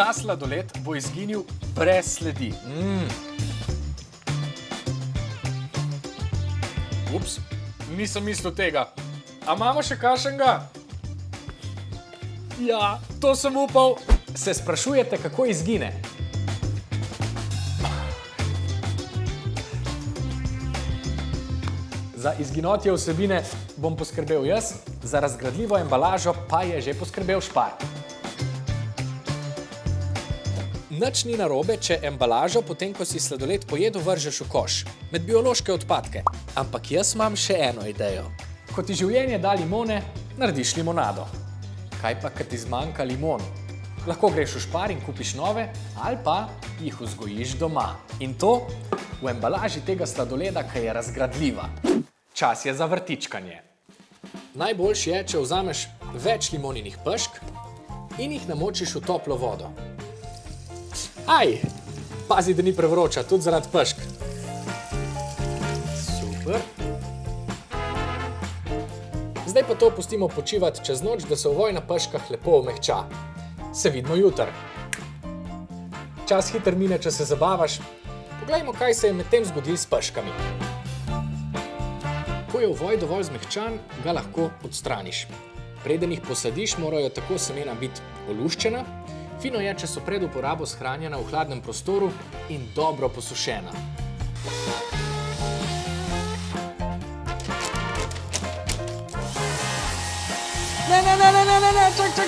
Ta sladoled bo izginil brez sledi. Ups, nisem mislil tega. A imamo še kakšnega? Ja, to sem upal. Se sprašujete, kako izgine? Za izginotje vsebine bom poskrbel jaz, za razgradljivo embalažo pa je že poskrbel Špar. Nič ni narobe, če embalažo, potem ko si sladoled pojedu, vržeš v koš, med biološke odpadke. Ampak jaz imam še eno idejo. Ko ti življenje da limone, narediš limonado. Kaj pa, kad ti zmanjka limon? Lahko greš v Špar in kupiš nove, ali pa jih vzgojiš doma. In to v embalaži tega sladoleda, ki je razgradljiva. Čas je za vrtičkanje. Najboljše je, če vzameš več limoninih pešk in jih namočiš v toplo vodo. Aj, pazi, da ni prevroča, tudi zaradi pešk. Super. Zdaj pa to pustimo počivati čez noč, da se ovoj na peškah lepo omehča. Se vidimo jutri. Čas hitro mine, če se zabavaš. Poglejmo, kaj se je medtem zgodilo s peškami. Ko je ovoj dovolj zmehčan, ga lahko odstraniš. Preden jih posadiš, morajo tako semena biti oluščena. Fino je, če so pred uporabo shranjena v hladnem prostoru in dobro posušena. Ne, čak.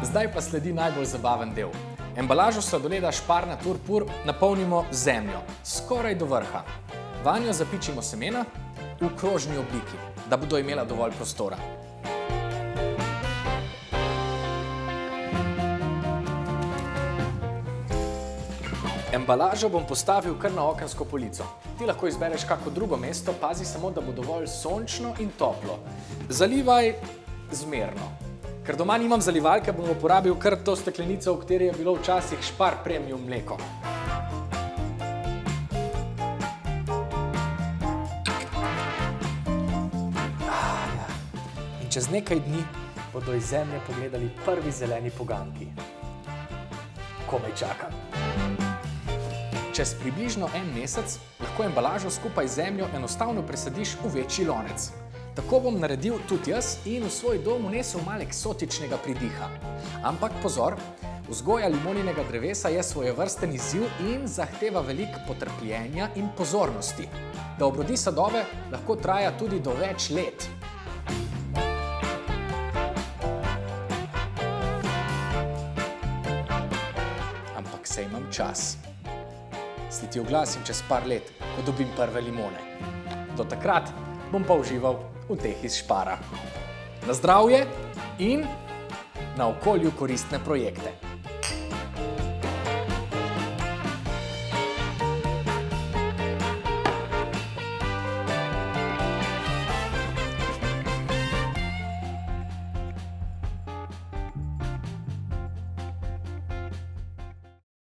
Zdaj pa sledi najbolj zabaven del. Embalažo sladoleda Špar Natur Pur napolnimo z zemljo, skoraj do vrha. Vanjo zapičimo semena v krožni obliki, da bodo imela dovolj prostora. Embalažo bom postavil kar na okensko polico. Ti lahko izbereš kako drugo mesto, pazi samo, da bo dovolj sončno in toplo. Zalivaj zmerno. Ker doma nimam zalivalke, bom uporabil kar to steklenico, v kateri je bilo včasih Špar premium mleko. In čez nekaj dni bodo iz zemlje pogledali prvi zeleni poganjki. Komaj čakam. Čez približno en mesec lahko embalažo skupaj z zemljo enostavno presadiš v večji lonec. Tako bom naredil tudi jaz in v svoj dom vnesel malo eksotičnega pridiha. Ampak pozor, vzgoja limoninega drevesa je svojevrsten izziv in zahteva veliko potrpljenja in pozornosti. Da obrodi sadove, lahko traja tudi do več let. Ampak saj imam čas. Se ti oglasim čez par let, ko dobim prve limone. Do takrat bom pa užival v teh iz Špara. Na zdravje in na okolju koristne projekte.